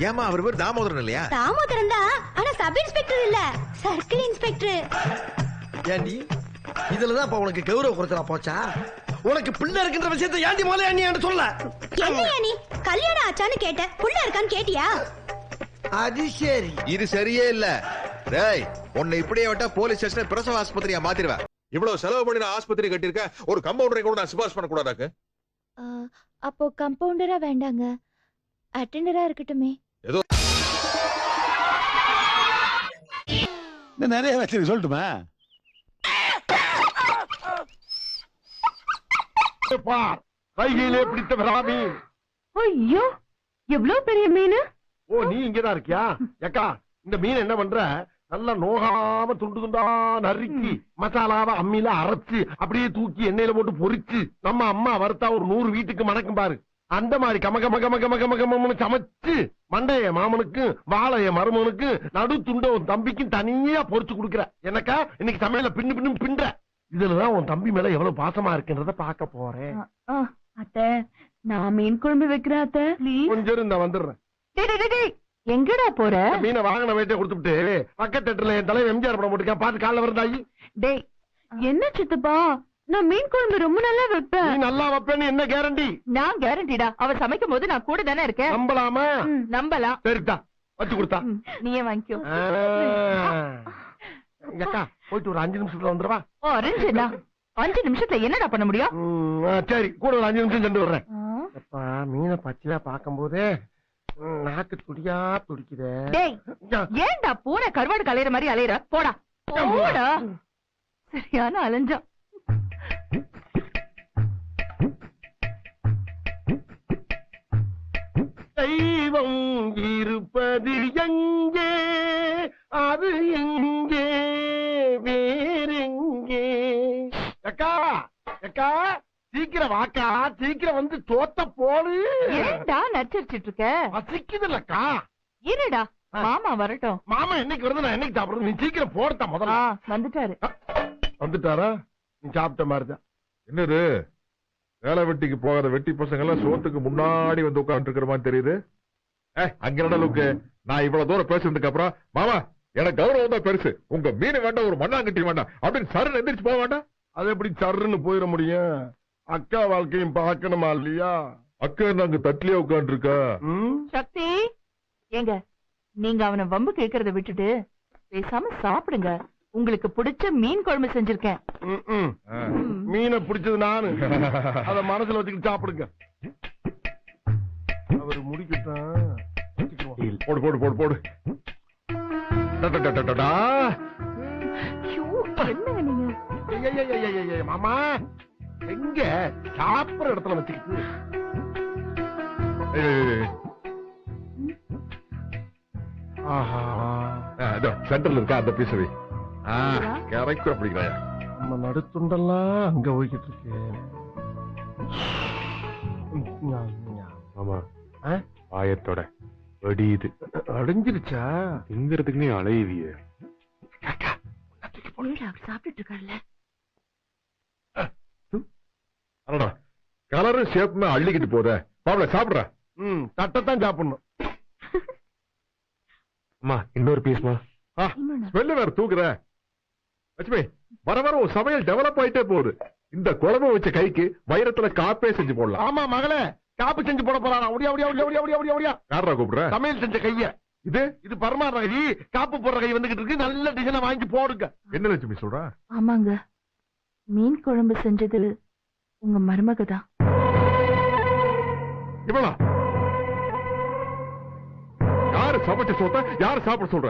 ஏமா அவர் பேர் தாமோதரன் இல்லையா? தாமோதரன் தான், ஆனா சப் இன்ஸ்பெக்டர் இல்ல, சர்க்கிள் இன்ஸ்பெக்டர். ஏண்டி இதுலதான் இப்ப உனக்கு கௌரவ குறைச்சலா போச்சா? உனக்கு பிள்ளை இருக்கின்ற விஷயத்தை ஏண்டி முதல்ல அண்ணி சொல்ல? என்னையா நீ கல்யாணம் ஆச்சான்னு கேட்ட, புள்ள இருக்கான்னு கேட்டியா? அது சரி. இது சரியே இல்ல. டேய், உன்னை இப்படியே விட்டா போலீஸ் ஸ்டேஷன் பிரசவ ஆஸ்பத்திரியா மாத்திருவேன். இவ்வளவு செலவு பண்ணி நான் ஆஸ்பத்திரி கட்டிருக்க, ஒரு கம்பவுண்டரை கூட நான் சிபாரிசு பண்ண கூடாதாக்கு? அப்போ கம்பவுண்டரா வேண்டாங்க, அட்டெண்டரா இருக்கட்டுமே. ஏதோ நிறைய வச்சிருக்கு சொல்லட்டுமா? கையிலே பிடித்த பிராமி. ஐயோ, எவ்வளவு பெரிய மீன்! ஓ, நீ இங்கதான் இருக்கியா? ஏக்கா, இந்த மீன் என்ன பண்ற? நல்லா நோகாம துண்டு துண்டா நறுக்கி மசாலாவை அம்மியில அரைச்சு அப்படியே தூக்கி எண்ணெயில போட்டு பொரிச்சு நம்ம அம்மா வறுத்தா ஒரு 100 வீட்டுக்கு மணக்கும் பாரு. அந்த மாதிரி கம கம கம கம கம கம சமைச்சு மண்டைய மாமனுக்கு வாழைய மருமனுக்கு நடு துண்ட உன் தம்பிக்கும் தனியா பொரிச்சு கொடுக்குற. எனக்கா இன்னைக்கு சமையல பின்னு பின்னு பின்ற. இதுலதான் உன் தம்பி மேல எவ்வளவு பாசமா இருக்குன்றத பாக்க போறேன். அத்தை, நான் மீன் குழம்பு வைக்கிறேன் அத்தை. கொஞ்சம் இந்த வந்துடுறேன். எங்கடா போற? மீனை வாங்கின வேட்டை கொடுத்துட்டு பக்கத்து தேட்டர்ல என் தலைவர் எம்ஜிஆர் படம் போட்டுருக்கேன், பாத்து காலைல வருதாயி. டேய், என்ன சித்தப்பா, நான் மீன் குழம்பு ரொம்ப நல்லா வைப்பேன். நீ நல்லா வைப்பேன்னு என்ன கேரண்டி? நான் கேரண்டிடா, அவ சமைக்கும் போது நான் கூட தானே இருக்கேன். நம்பலாமா? நம்பலாம். சரிதா, வச்சு கொடுத்தா நீயே வாங்கிக்கோ. அக்கா, போயிட்டு ஒரு 5 நிமிஷத்துல வந்துருவா. 5 நிமிஷத்துல என்னடா பண்ண முடியும்? சரி, கூட ஒரு 5 நிமிஷம் சென்று வர்றேன். மீனை பச்சையா பாக்கும் போதே நாக்கு துடியா துடிக்குதே. டேய், ஏன்டா பூனை கருவாடு கலையிற மாதிரி அலையிற? போடா போடா. சரியான அலைஞ்சா. தெய்வம் இருப்பது எங்கே, அது எங்கே, வேறெங்கே? அக்கா அக்கா, சீக்கிரம் வாக்கா, சீக்கிரம் வந்து தோத்த போடு. ஏன்டா நச்சரிச்சிட்டு இருக்க? பசிக்குதுல்லக்கா. இருடா, மாமா வரட்டும். மாமா என்னைக்கு வருது, நான் என்னைக்கு சாப்பிடுறது? நீ சீக்கிரம் போடுத்தா முதல்ல. வந்துட்டாரு. வந்துட்டாரா? நீ சாப்பிட்ட மாதிரிதான். என்னது வேலை வெட்டிக்கு போகிற வெட்டி பசங்க எல்லாம் சோத்துக்கு முன்னாடி வந்து உட்கார்ந்து இருக்கிற மாதிரி தெரியுது. அங்க அளவுக்கு நான் இவ்வளவு தூரம் பேசுறதுக்கு அப்புறம் மாமா எனக்கு கௌரவம் தான் பெருசு, உங்க மீன் வேண்டாம் ஒரு மண்ணாங்கட்டி வேண்டாம் அப்படின்னு சரண் எந்திரிச்சு போக வேண்டாம். அது எப்படி சருன்னு போயிட முடியும்? அக்கா வாழ்க்கையும் பார்க்கணுமா இல்லையா? அக்கா நாங்க தட்டிலே உட்கார்ந்து இருக்கா. சக்தி, ஏங்க நீங்க அவனை வம்பு கேட்கறத விட்டுட்டு பேசாம சாப்பிடுங்க. உங்களுக்கு பிடிச்ச மீன் குழம்பு செஞ்சிருக்கேன். மீனை பிடிச்சது நானு, அத மனசுல வச்சுக்கிட்டு சாப்பிடுங்க. அவரு முடிக்கட்டும். போடு போடு போடு போடு. என்னங்க நீங்க? மாமா எங்க சாப்பிடுற இடத்துல வச்சுக்கிட்டு சென்டர்ல இருக்கா அந்த பீசவி கரைக்கு அப்படிங்கிறாயா? நம்ம நடுத்துண்டெல்லாம் அங்க போய்கிட்டு இருக்கு. ஆமா, ஆயத்தோட அடியுது. அடைஞ்சிருச்சா? எங்கிறதுக்கு நீ அலையுவிய? சாப்பிட்டு இருக்காருல்ல. கலரும் ஷேப்புமே அள்ளிக்கிட்டு போத பாவல சாப்பிடுற. தட்டைத்தான் சாப்பிடணும். அம்மா இன்னொரு பீஸ்மா. ஸ்மெல்லு வேற தூக்குற. லட்சுமி, வர வர ஒரு சமையல் டெவலப் ஆயிட்டே போகுது. இந்த குழம்பு வச்ச கைக்கு வைரத்துல காப்பே செஞ்சு போடலாம். ஆமா மகளே, காப்பு செஞ்சு போட போறானா? ஒடியா ஒடியா ஒடியா ஒடியா ஒடியா ஒடியா. யாரா கூப்பிடுற? சமையல் செஞ்ச கைய. இது பரமாற கை, காப்பு போடுற கை வந்துகிட்டு இருக்கு. நல்ல டிசைனை வாங்கி போடுங்க. என்ன லட்சுமி சொல்ற? ஆமாங்க, மீன் குழம்பு செஞ்சது உங்க மருமகதான். இவளா? யாரு சமைச்ச சொத்த யாரு சாப்பிட சொல்ற?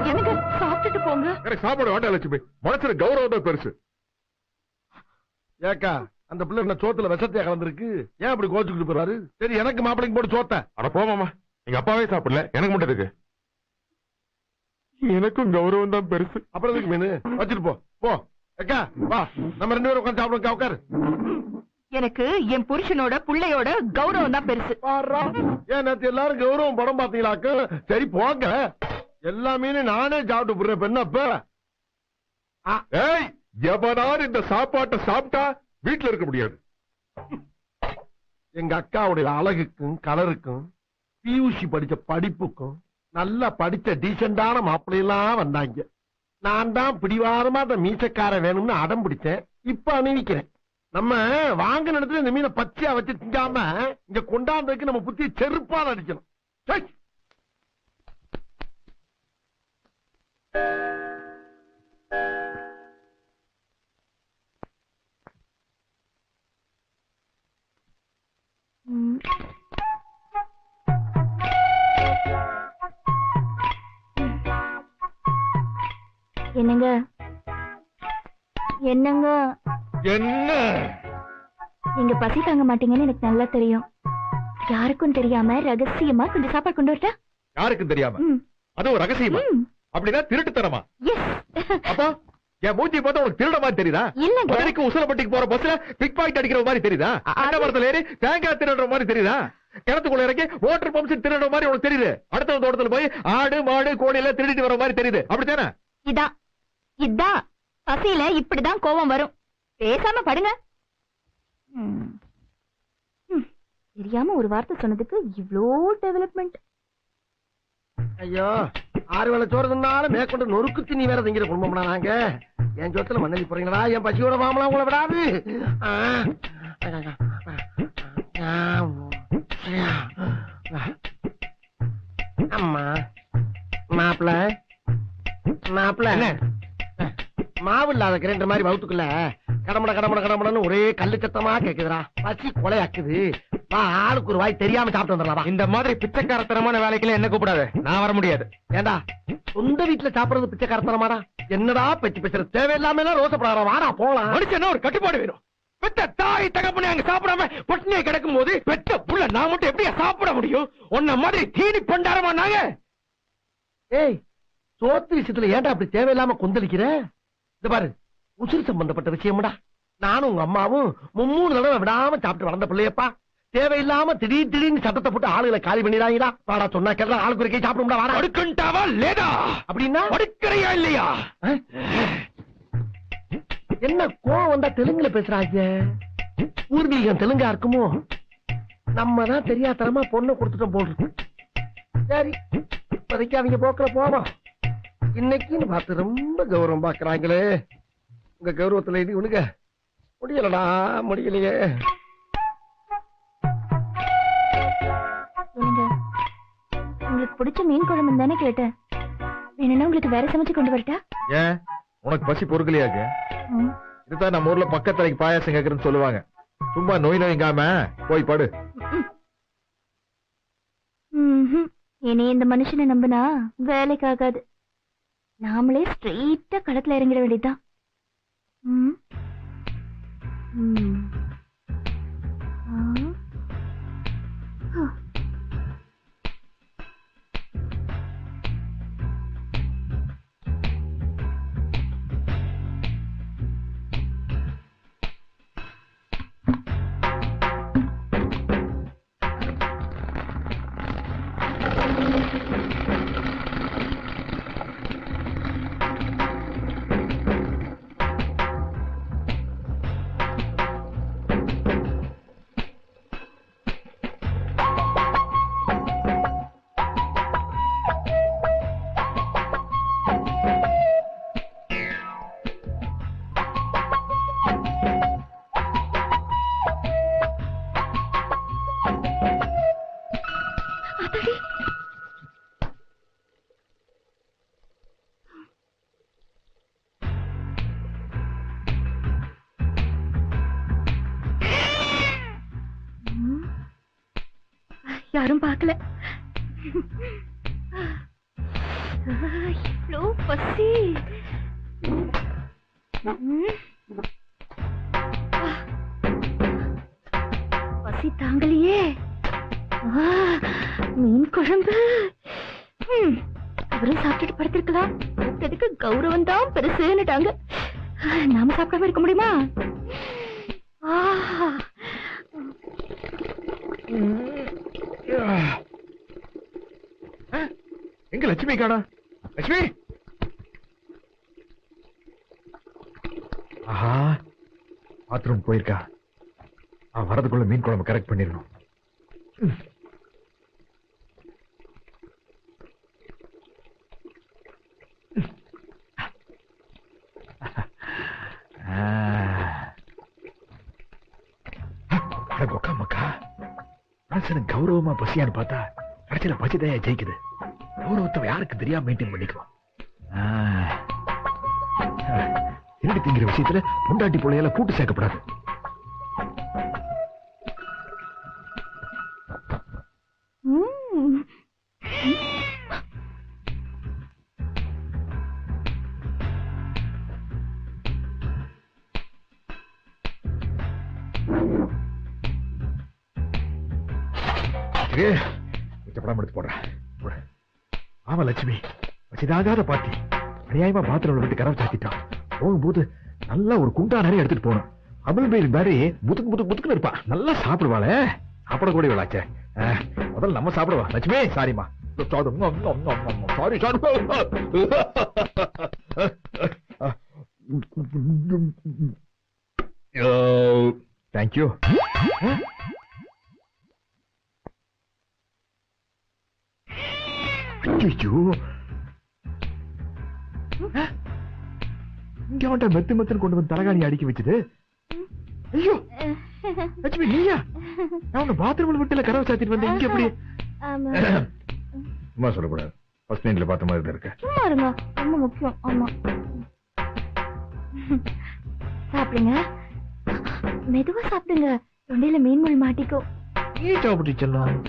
எனக்கு சாப்பிட்டுட்டு போங்க. எனக்கு சாப்பாடு வேண்டாம் லட்சுமி, மனசுல கௌரவம் தான் பெருசு. ஏக்கா, அந்த பிள்ளை என்ன சோத்துல விஷத்தையா கலந்துருக்கு? ஏன் அப்படி கோச்சுக்கிட்டு போறாரு? சரி, எனக்கு மாப்பிளைக்கு போட்டு சோத்த. அட போமாமா, எங்க அப்பாவே சாப்பிடல, எனக்கு மட்டும் இருக்கு. எனக்கும் கௌரவம் தான் பெருசு. அப்புறம் எதுக்கு மீன் வச்சுட்டு போ போ. ஏக்கா வா, நம்ம 2 பேரும் உட்காந்து சாப்பிடுங்க. உட்காரு. எனக்கு என் புருஷனோட புள்ளையோட கௌரவம் தான் பெருசு. ஏன் நேத்து எல்லாரும் கௌரவம் படம் பாத்தீங்களாக்கு? சரி போங்க, எல்லா மீனும் நானே சாப்பிட்டு போடுறேன். பெண்ணப்ப எவனார் இந்த சாப்பாட்டை சாப்பிட்டா வீட்டுல இருக்க முடியாது. எங்க அக்காவுடைய அழகுக்கும் கலருக்கும் பியூசி படிச்ச படிப்புக்கும் நல்லா படிச்ச டீசெண்டான மாப்பிள்ளையெல்லாம் வந்தாங்க. நான் தான் பிடிவாரமா அந்த மீசக்கார வேணும்னு அடம் பிடிச்சேன். இப்ப அணிவிக்கிறேன். நம்ம வாங்க இடத்துல இந்த மீனை பச்சையா வச்சு திங்காம இங்க கொண்டாடுறதுக்கு நம்ம புத்தி செருப்பால் அடிக்கணும். சை. ம். என்னங்க என்னங்க என்ன நீங்க பசி தாங்க மாட்டீங்கன்னு எனக்கு நல்லா தெரியும். யாருக்கும் தெரியாம ரகசியமா கொஞ்சம் சாப்பாடு கொண்டு வரட்டா? யாருக்கும் தெரியாம? ம். அதுவும் ரகசியமா? ம். அப்படின்னா திருட்டுத்தனமா? எஸ். அப்போ என் மூஞ்சி பார்த்தா உனக்கு திருட மாதிரி தெரியுதா? இல்லங்க. மதுரைக்கு உசலப்பட்டிக்கு போற பஸ்ல பிக் பாக்கெட் அடிக்கிற மாதிரி தெரியுதா? அண்ணா மரத்துல ஏறி தேங்காய் திருடுற மாதிரி தெரியுதா? கிணத்துக்குள்ள இறக்கி வாட்டர் பம்ப்ஸ் திருடுற மாதிரி உனக்கு தெரியுது? அடுத்த தோட்டத்துல போய் ஆடு மாடு கோழி எல்லாம் திருடிட்டு வர மாதிரி தெரியுது. அப்படித்தானே? இதான் பசியில இப்படிதான் கோபம் வரும். பேசாம படுங்க. ம். ம். தெரியாம ஒரு வார்த்தை சொன்னதுக்கு இவ்ளோ டெவலப்மெண்ட். ஐயோ 6 வேளை சோறு தின்னாலும் மேற்கொண்டு நொறுக்கு திணி வேற திங்கிற குடும்பம்னா நாங்க. என் சொத்துல மண்ணலி போறீங்களா? என் பசியோட மாமலாம் உங்களை விடாது. அம்மா மாப்பிள மாப்பிள மாவு இல்லாத கிரைண்டர் மாதிரி வவுத்துக்குள்ள கடமட கடமட கடமடன்னு ஒரே கல்லு சத்தமா கேக்குதுடா. பசி கொலையாக்குது. வா ஆளுக்கு ஒரு வாய் தெரியாம சாப்பிட்டு வந்துடலாம். இந்த மாதிரி பிச்சைக்காரத்தனமான வேலைக்கெல்லாம் என்ன கூப்பிடாது. நான் வர முடியாது. ஏண்டா சொந்த வீட்டுல சாப்பிடுறது பிச்சைக்காரத்தனமாடா? என்னடா பேச்சு பேசுறது? தேவையில்லாம எல்லாம் ரோசப்படாத. வாடா போலாம். மனுஷன் ஒரு கட்டுப்பாடு வேணும். பெத்த தாய் தகப்பனே அங்க சாப்பிடாம பட்டினியை கிடக்கும் போது பெத்த புள்ள நான் மட்டும் எப்படியா சாப்பிட முடியும்? உன்ன மாதிரி தீனி பண்டாரமா நாங்க. ஏய் சோத்து விஷயத்துல ஏன்டா அப்படி தேவையில்லாம கொந்தளிக்கிற? இது பாரு உசுறு சம்பந்தப்பட்ட விஷயம்டா. நானும் உங்க அம்மாவும் 3 தடவை விடாம சாப்பிட்டு வளர்ந்த பிள்ளையப்பா. தேவையில்லாம திடீர்னு சட்டத்தை போட்டு ஆளுகளை காலி பண்ணிடாங்கடா. வாடா சொன்னா கேட்டா ஆளுக்கு ஒரு கை சாப்பிடும்டா. வாடா. அடுக்கண்டாவா லேடா? அப்படின்னா அடுக்கறையா இல்லையா? என்ன கோவம் வந்தா தெலுங்குல பேசுறாங்க? பூர்வீகம் தெலுங்கா இருக்குமோ? நம்ம தான் தெரியாதனமா பொண்ணை கொடுத்துட்டோம் போல் இருக்கு. சரி இப்போதைக்கு அவங்க போக்குற போவோம். இன்னைக்குன்னு பார்த்து ரொம்ப கௌரவம் பாக்குறாங்களே. உங்க கௌரவத்துல இது உனக்கு முடியலடா. முடியலையே. சொல்லுங்க. உங்களுக்கு பிடிச்ச மீன் குழம்பு தானே கேட்டேன். வேணும்னா உங்களுக்கு வேற சமைச்சு கொண்டு வரட்டா? ஏன் உனக்கு பசி பொறுக்கலையாக்கு? ம். இதுதான் நம்ம ஊர்ல பக்கத்தலைக்கு பாயாசம் கேக்குறேன்னு சொல்லுவாங்க. சும்மா நோய்ங்காம போய் படு. ம்ஹும். இனி இந்த மனுஷனை நம்பினா வேலைக்கு ஆகாது. நாமளே ஸ்ட்ரெயிட்டா களத்துல இறங்கிட வேண்டியதுதான். ம். ம். ஆ. ஹ. யாரும் பார்க்கல. இவ்ளோ பசி. பசி தாங்கலையே. மீன் குழம்பு. அவரும் சாப்பிட்டுட்டு படுத்திருக்கலாம். அதுக்கு கௌரவம் தான் பெருசுன்னுட்டாங்க. நாம சாப்பிடாம இருக்க முடியுமா? எங்க லட்சுமி காணா? லட்சுமி! ஆஹா பாத்ரூம் போயிருக்கா. வரதுக்குள்ள மீன் குழம்பு கரெக்ட் பண்ணிடணும். மனுஷனுக்கு கௌரவமா பசியான்னு பார்த்தா கடைசியில பசிதையா ஜெயிக்குது. கௌரவத்தை யாருக்கு தெரியாம மெயின்டைன் பண்ணிக்குவோம். திருடி திங்கிற விஷயத்துல பொண்டாட்டி பிள்ளையால கூட்டு சேர்க்கப்படாது. படம் எடுத்து போடுறேன். ஆமா லட்சுமி, வச்சிதாகாத பாட்டி அநியாயமா பாத்திரம் விட்டு கரம் சாத்திட்டான். போகும்போது நல்லா ஒரு குண்டா நிறைய எடுத்துட்டு போகணும். அமல் பேர் மாதிரி புத்துக்கு புத்துக்கு புத்துக்குன்னு இருப்பான். நல்லா சாப்பிடுவாளே, சாப்பிட கூட விளாச்சே. முதல்ல நம்ம சாப்பிடுவா. லட்சுமி சாரிமா, சாரி சாரி. தேங்க்யூ. இங்க அவன்கிட்ட மெத்து மெத்துன்னு கொண்டு வந்து தலகாணி அடுக்கி வச்சுது. ஐயோ லட்சுமி நீயா? நான் பாத்ரூம்ல விட்டுல கரவை சாத்திட்டு வந்தேன். இங்க எப்படி? சும்மா சொல்லக்கூடாது. ஃபர்ஸ்ட் நைட்ல பார்த்த மாதிரி இருக்க. சும்மா இருங்க, ரொம்ப முக்கியம். ஆமா சாப்பிடுங்க, மெதுவா சாப்பிடுங்க. தொண்டையில மீன் முள் மாட்டிக்கும். நீ சாப்பிட்டு செல்லும்.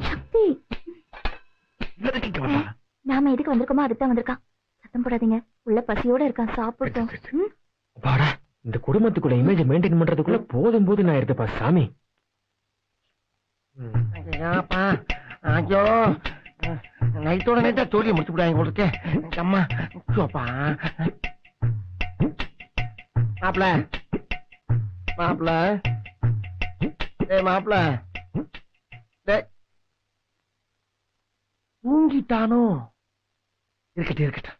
சக்தி, நாம எதுக்கு வந்திருக்கோமோ அதுதான் வந்திருக்கான். சத்தம் போடாதீங்க, உள்ள பசியோட இருக்கான், சாப்பிட்டோம். பாடா, இந்த குடும்பத்துக்குள்ள இமேஜ் மெயின்டைன் பண்றதுக்குள்ள போதும் போது நான் இருக்கப்பா சாமி. ஐயோ நைட்டோட நைட்டா தோழியை முடிச்சு விடாங்க உங்களுக்கு. அம்மா சோப்பா மாப்பிள மாப்பிள மாப்பிள தூங்கிட்டானோ? இருக்கட்டும் இருக்கட்டும்,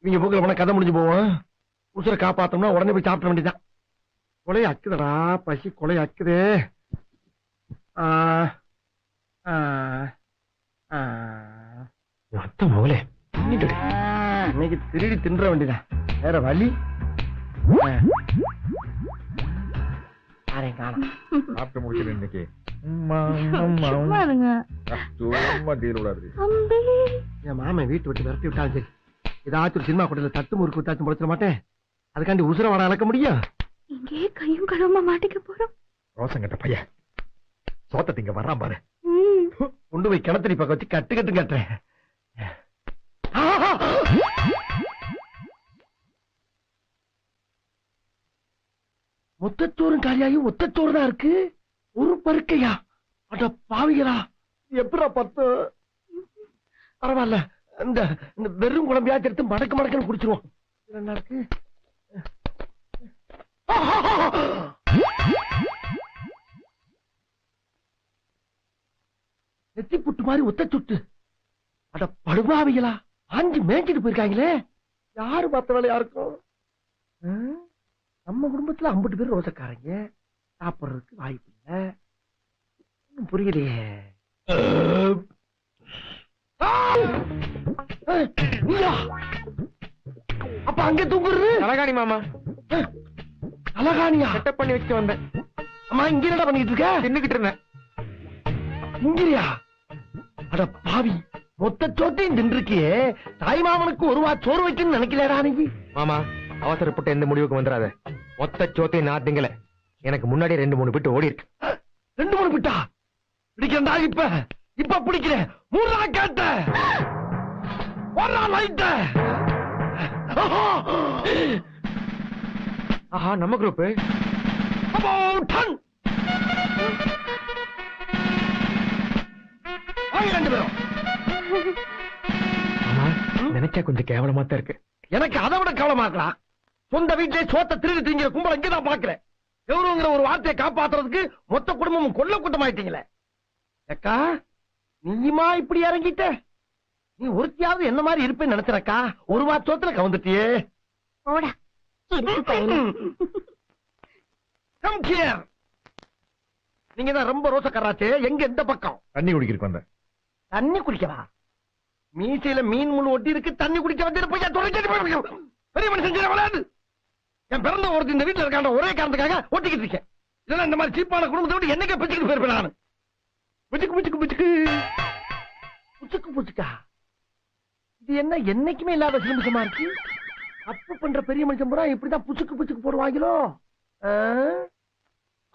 இவங்க போக்குல போனா கதை முடிஞ்சு போவோம். உசுரை காப்பாத்தோம்னா உடனே போய் சாப்பிட வேண்டியதான். கொலையை அக்குதடா, பசி கொலையை அக்குது. மகளே இன்னைக்கு திருடி தின்ற வேண்டியதான், வேற வழி. சாப்பிட்டு முடிச்சிரு இன்னைக்கு. என் மாமன் வீட்டு விட்டு விரட்டி விட்டாலும் சரி, ஏதாச்சும் ஒரு சினிமா கூட்டத்தில் தட்டு முறுக்கு வித்தாச்சும் முளைச்சிட மாட்டேன். அதுக்காண்டி உசுர வாட அளக்க முடியும்? இங்கே கையும் கழுவமா மாட்டிக்க போறோம். ரோசங்கட்ட பையன் சோத்த திங்க வர்றான் பாரு. கொண்டு போய் கிணத்தடி பக்கம் வச்சு கட்டு கட்டு கட்டுறேன். மொத்தச்சோறும் காலியாகி ஒத்தச்சோறு தான் இருக்கு. ஒரு பருக்கையா? அட பாவிகளா, எப்படா பத்து? பரவாயில்ல, இந்த வெறும் குழம்பையாச்சு எடுத்து மடக்கு மடக்குன்னு குடிச்சிருவோம். என்ன இருக்கு? நெத்தி புட்டு மாதிரி ஒத்த சுட்டு. அட படுபாவிகளா, ஆஞ்சு மேய்ச்சிட்டு போயிருக்காங்களே. யாரு பார்த்த வேலையா இருக்கும்? நம்ம குடும்பத்துல 50 பேர் ரோசக்காரங்க, சாப்பிடுறதுக்கு வாய்ப்பு இல்ல. புரியலையே. அப்ப அங்க தூங்குறது தலகாணி மாமா. அழகானியா செட்டப் பண்ணி வச்சுட்டு வந்தேன். அம்மா இங்க என்னடா பண்ணிட்டு இருக்க? தின்னுகிட்டு இருந்தேன். இங்கிரியா? அட பாவி, மொத்த சோத்தையும் தின்றுக்கியே. தாய் மாமனுக்கு ஒரு வா சோறு வைக்கணும்னு நினைக்கலடா நீ. மாமா அவசரப்பட்டு எந்த முடிவுக்கு வந்துடாத. மொத்த சோத்தையும் நான் திங்கல. எனக்கு முன்னாடி 2-3 பிட்டு ஓடி இருக்கு. 2-3 பிட்டா பிடிக்கிறா? இப்ப பிடிக்கிறேன். 3 நாள் கேட்ட, 1 நாள் லைட்ட. ஆஹா, நம்ம குரூப். நினைச்சா கொஞ்சம் கேவலமா தான் இருக்கு. எனக்கு அதை விட கவலமா இருக்கலாம். சொந்த வீட்டிலே சோத்த திருடி திங்கிற கும்பல இங்கதான் பாக்குறேன். கௌரவங்கிற ஒரு வார்த்தையை காப்பாத்துறதுக்கு மொத்த குடும்பமும் கொல்ல கூட்டமாயிட்டீங்களே. அக்கா, நீயுமா இப்படி இறங்கிட்ட? நீ ஒருத்தியாவது என்ன மாதிரி இருப்பேன்னு நினைச்சறக்கா. ஒரு வாரத்துல கவுந்துட்டியே. போடா நீங்க தான் ரொம்ப ரோசக்காராச்சே. எங்க எந்த பக்கம்? தண்ணி குடிக்கிறதுக்கு வந்தேன். தண்ணி குடிக்கவா? மீசையில மீன் முள் ஒட்டி இருக்கு, தண்ணி குடிக்க வந்து பெரிய மனுஷன் விளையாடு. என் பிறந்த ஒருத்தர் இந்த வீட்டுல இருக்காண்ட ஒரே காரணத்துக்காக ஒட்டிக்கிட்டு இருக்கேன். இதெல்லாம் இந்த மாதிரி சீப்பான குடும்பத்தை விட்டு என்னைக்கே பிச்சுக்கிட்டு போயிருப்பேன் நானு. புச்சுக்கு புச்சுக்கு புச்சுக்கு புச்சுக்கு புச்சுக்கா. இது என்ன என்னைக்குமே இல்லாத சிலிமிசமா இருக்கு. தப்பு பண்ற பெரிய மனுஷன் பூரா இப்படிதான் புச்சுக்கு புச்சுக்கு போடுவாங்களோ.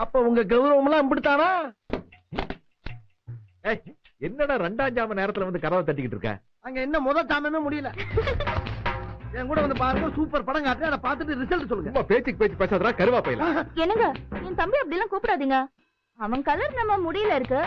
அப்ப உங்க கௌரவம் எல்லாம் இப்படித்தானா? என்னடா 2ஆம் ஜாம நேரத்துல வந்து கதவை தட்டிக்கிட்டு இருக்க? அங்க என்ன முதல் சாமமே முடியல. என் கூட வந்து பாருங்க, சூப்பர் படம் காட்டுறேன், அதை பார்த்துட்டு ரிசல்ட் சொல்லுங்க. சும்மா பேச்சுக்கு பேச்சு பேசாதடா கருவா பையல. என்னங்க என் தம்பி அப்படி எல்லாம் கூப்பிடாதீங்க. அவன் கலர் நம்ம முடியல இருக்கு,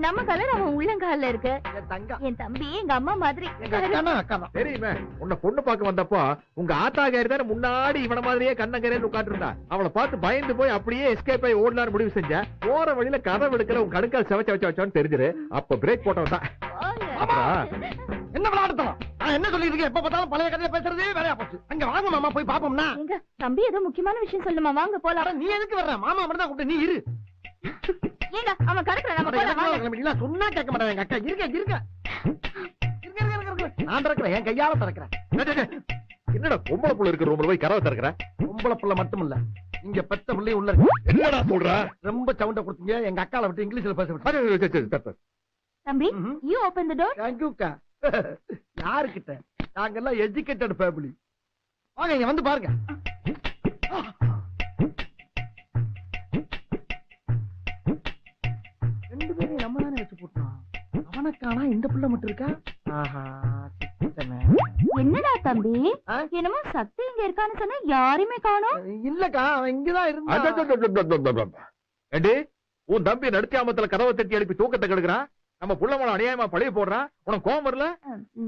நம்ம கலர் அவன் உள்ளங்கால இருக்கு. என் தங்கம், என் தம்பி எங்க அம்மா மாதிரி. எங்க அக்கானா அக்காதான். தெரியுமே, உன்னை பொண்ணு பார்க்க வந்தப்போ உங்க ஆத்தாகாரி தானே முன்னாடி இவன மாதிரியே கண்ணங்கரையில உட்கார்ந்து இருந்தா. அவளை பார்த்து பயந்து போய் அப்படியே எஸ்கேப் ஆகி ஓடலான்னு முடிவு செஞ்ச. போற வழியில கதவு எடுக்கல உன் கடுக்கால் செவச்ச வச்சான்னு தெரிஞ்சிரு. அப்ப பிரேக் போட்டவன் தான். என்ன விளையாடுத்தலாம்? நான் என்ன சொல்லிட்டு இருக்கேன்? எப்ப பார்த்தாலும் பழைய கதையை பேசுறதே வேலையா போச்சு. அங்க வாங்க மாமா, போய் பாப்போம்னா. எங்க தம்பி ஏதோ முக்கியமான விஷயம் சொல்லுமா, வாங்க போலாம். நீ எதுக்கு வர்ற? மாமா மட்டும் தான் கூப்பிட்டு, நீ இரு. ஏங்க அவன் கடற்கரை நம்ம போலாம் வாங்க. சொன்னா கேட்க மாட்டேன் எங்க அக்கா. இருக்க நான் திறக்கிறேன், என் கையால திறக்கிறேன். என்னடா பொம்பளை புள்ள இருக்கிற ரூம்ல போய் கதவை திறக்கிற? பொம்பளை புள்ள மட்டும் இல்ல, இங்க பெத்த பிள்ளையும் உள்ள இருக்கு. என்னடா சொல்ற? ரொம்ப சவுண்ட கொடுத்தீங்க, எங்க அக்கால விட்டு இங்கிலீஷ்ல பேச விட்டு. தம்பி யூ ஓபன் தி டோர். தேங்க்யூக்கா. யாருக்கிட்ட? நாங்கெல்லாம் எஜுகேட்டட் ஃபேமிலி. வாங்க இங்க வந்து பாருங்க. ரெண்டு பேரும் நம்ம தானே வச்சு போட்டோம். அவனுக்கானா இந்த பிள்ளை மட்டும் இருக்கா? ஆஹா, என்னடா தம்பி என்னமோ சக்தி இங்க இருக்கான்னு சொன்னா யாருமே காணோம். இல்லக்கா, அவன் இங்கதான் இருந்தான். ஏண்டி உன் தம்பி நடுச்சாமத்துல கதவை தட்டி எழுப்பி தூக்கத்தை கெடுக்கிறான். நம்ம புள்ளமான அநியாயமா பழைய போடுறான். உனக்கு கோவம் வரல?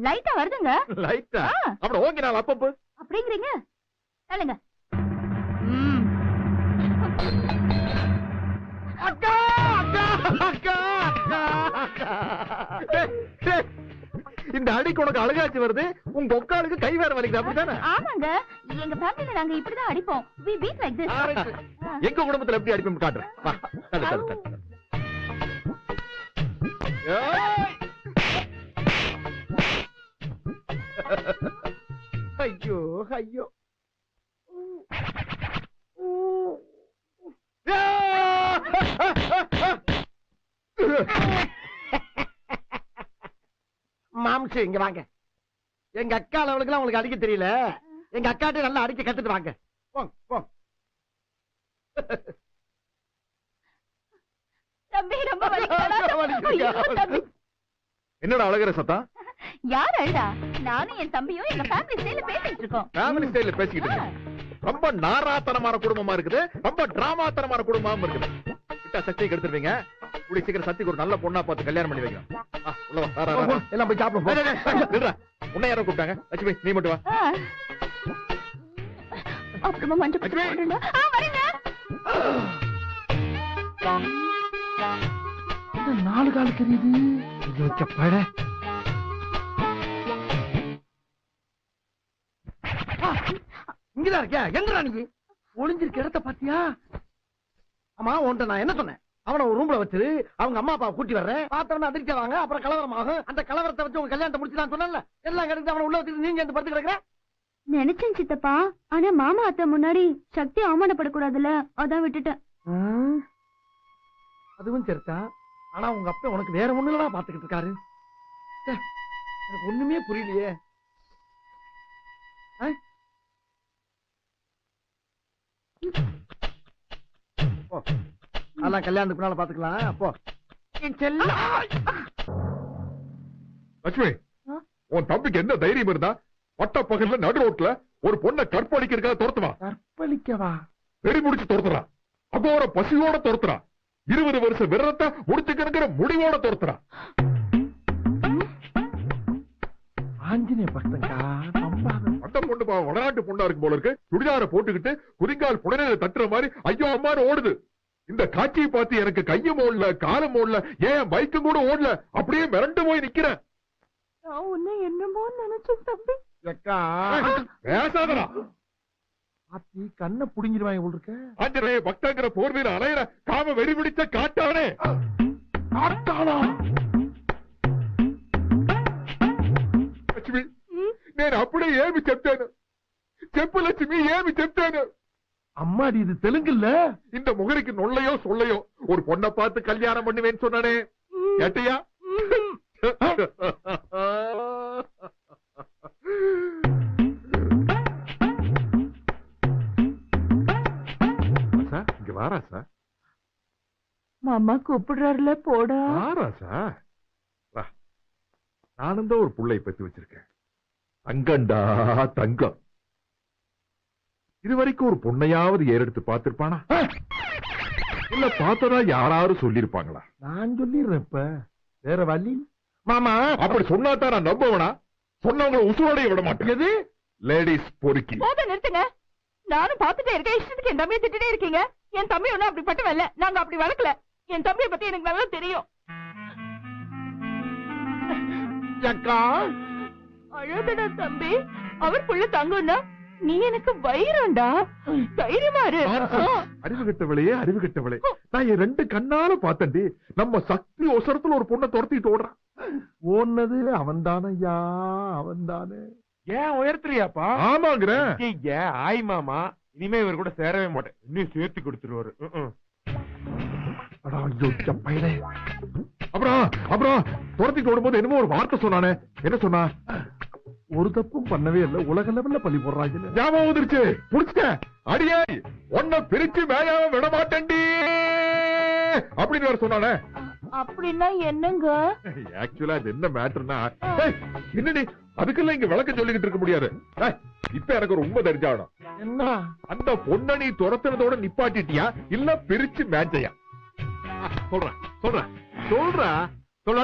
லைட்டா வருதுங்க. லைட்டா? அப்புறம் ஓங்கி நான் அப்பப்பு அப்படிங்கிறீங்க. சொல்லுங்க. அக்கா அக்கா அக்கா அக்கா. இந்த அடிக்கு உனக்கு அழகாச்சு வருது, உங்க ஒக்காளுக்கு கை வேற வலிக்குது, அப்படித்தானே? ஆமாங்க, எங்க ஃபேமிலில நாங்க இப்படிதான் அடிப்போம். we beat like this. எங்க குடும்பத்துல எப்படி அடிப்போம் காட்டுறேன். வா, தள்ளு, தள்ளு, தள்ளு. ஐயோ ஐயோ. மாம்சு இங்க வாங்க. எங்க அக்கா அளவுக்கு உங்களுக்கு அடிக்க தெரியல, எங்க அக்காட்ட நல்லா அடிக்க கத்துட்டு வாங்க. தம்பி ரொம்ப வலிக்குது. என்னடா அழகிற சத்தம்? யார் அழுதா? நானும் என் தம்பியும் எங்க ஃபேமிலி ஸ்டைல்ல பேசிட்டு இருக்கோம். ஃபேமிலி ஸ்டைல்ல பேசிக்கிட்டு இருக்கோம். ரொம்ப நாராத்தனமான குடும்பமா இருக்குது, ரொம்ப டிராமாத்தனமான குடும்பமா இருக்குது. விட்டா சக்தியை கெடுத்துருவீங்க. கூடிய சீக்கிரம் சக்திக்கு ஒரு நல்ல பொண்ணா பார்த்து கல்யாணம் பண்ணி வைக்கிறோம். எல்லாம் போய் சாப்பிடுவோம். உன்னை யாரோ கூப்பிட்டாங்க. லட்சுமி நீ மட்டும் வா. அப்புறமா மஞ்சள் வரீங்க. நாலு கால் தெரியுது. இங்கதான் இருக்கியா? எங்கடா நீ ஒளிஞ்சிருக்க இடத்த பாத்தியா? ஆமா, உன்ட்ட நான் என்ன சொன்னேன்? அவனை ஒரு ரூம்ல வச்சு அவங்க அம்மா அப்பா கூட்டி வர்றேன், பார்த்தவன அதிர்ச்சி வாங்க, அப்புறம் கலவரம் ஆகும். அந்த கலவரத்தை வச்சு உங்க கல்யாணத்தை முடிச்சுதான் சொன்னல. எல்லாம் கிடைச்சு அவனை உள்ள வச்சுட்டு நீங்க அந்த படுத்து கிடக்குற. நினைச்சேன் சித்தப்பா, ஆனா மாமா அத்தை முன்னாடி சக்தி அவமானப்படக்கூடாதுல்ல, அதான் விட்டுட்டேன். அதுவும் சரிதா. ஆனா உங்க அப்பா உனக்கு வேற ஒண்ணுலடா பாத்துக்கிட்டு இருக்காரு. எனக்கு ஒண்ணுமே புரியலையே. அதெல்லாம் கல்யாணத்துக்கு பின்னால பாத்துக்கலாம். அப்போ லட்சுமி, உன் தம்பிக்கு என்ன தைரியம் இருந்தா பட்ட பகல்ல நடு ரோட்ல ஒரு பொண்ணை கற்பழிக்கிறதுக்காக துரத்துவான்? கற்பழிக்கவா? வெறி முடிச்சு துரத்துறான். அகோர பசியோட துரத்துறான். 20 வருஷம் விரதத்தை முடிச்சுக்கிற முடிவோட துரத்துறான். ஆஞ்சநேய பக்தங்கா. அந்த பொண்ணு வடநாட்டு பொண்ணா இருக்கும் போல இருக்கு. சுடிதார போட்டுக்கிட்டு குதிங்கால் புடனையில தட்டுற மாதிரி ஐயோ அம்மான்னு ஓடுது. இந்த காட்சியை பார்த்து எனக்கு கையும் ஓடல, காலம் ஓடல, ஏன் பைக்கும் கூட ஓடல. அப்படியே மிரண்டு போய் நிக்கிறேன். என்னமோ நினைச்சேன் தம்பி. பேசாதடா. பாத்தி கண்ணை புடிங்கிடுவாங்க போல இருக்க. ஆஞ்சநேய பக்தங்கிற போர்வையில அலையிற காம வெறி பிடிச்ச காட்டானே. காட்டானா? లక్ష్మి నేను అప్పుడే ఏమి చెప్తాను చెప్పు లక్ష్మి ఏమి చెప్తాను அம்மாடி இது தெலுங்கு இல்ல. இந்த முகரைக்கு நொல்லையோ சொல்லையோ ஒரு பொண்ணை பார்த்து கல்யாணம் பண்ணுவேன்னு சொன்னானே, கேட்டியா? சார், இங்க வாரா சார். மாமா கூப்பிடுறாருல, போடா. வாரா சார், வா. நானும் தான் ஒரு புள்ளைய பத்தி வச்சிருக்கேன். தங்கண்டா தங்கம். இது வரைக்கும் ஒரு பொண்ணையாவது ஏறெடுத்து பார்த்திருப்பானா? இல்ல பார்த்ததா யாராவது சொல்லிருப்பாங்களா? நான் சொல்லிடுறேன் இப்ப, வேற வழி. மாமா அப்படி சொன்னாதான் நான் நம்புவனா? சொன்னவங்களை உசுரோடைய விட மாட்டேன். எது? லேடிஸ் பொறுக்கி. போத நிறுத்துங்க. நானும் பாத்துட்டே இருக்கேன், இஷ்டத்துக்கு என் தம்பியை திட்டுட்டே இருக்கீங்க. என் தம்பி ஒன்னும் அப்படி பட்டவன் இல்ல, நாங்க அப்படி வளர்க்கல. என் தம்பியை பத்தி எனக்கு நல்லா தெரியும். அக்கா அழகடா தம்பி, அவர் புள்ள தங்கம்னா நீ எனக்கு வைரண்டா. தைரியமா இரு. அறிவு கெட்டவளையே, அறிவு கெட்டவளே. நான் என் 2 கண்ணால பார்த்தேன்டி. நம்ம சக்தி ஒசரத்துல ஒரு பொண்ணை துரத்திட்டு ஓடுறான். ஓடுனது அவன் தானையா, அவன் தானே. ஏன் உயர்த்துறியாப்பா? ஆமாங்கிற. ஆய் மாமா, இனிமே இவர் கூட சேரவே மாட்டேன். இன்னும் சேர்த்து கொடுத்துருவாரு. பையனே. அப்புறம் துரத்திட்டு ஓடும்போது என்னமோ ஒரு வார்த்தை சொன்னானே, என்ன சொன்னா? ஒரு தப்பும் பண்ணவே இல்ல, உலக லெவல்ல பழி போடுறாங்க. ஞாபகம் வந்துருச்சு, புடிச்சிட்டேன். அடியே உன்னை பிரிச்சு மேயாம விட மாட்டேன்டி அப்படின்னு வேற சொன்னானே. அப்படின்னா என்னங்க? ஆக்சுவலா அது என்ன மேட்டர்னா, என்னடி அதுக்கெல்லாம் இங்க விளக்கம் சொல்லிக்கிட்டு இருக்க முடியாது. இப்ப எனக்கு ஒரு உண்மை தெரிஞ்சாகணும். என்ன? அந்த பொண்ணை நீ துரத்துறதோட நிப்பாட்டிட்டியா இல்ல பிரிச்சு மேட்சையா? சொல்றேன் சொல்றேன் சொல்றேன் சொல்ல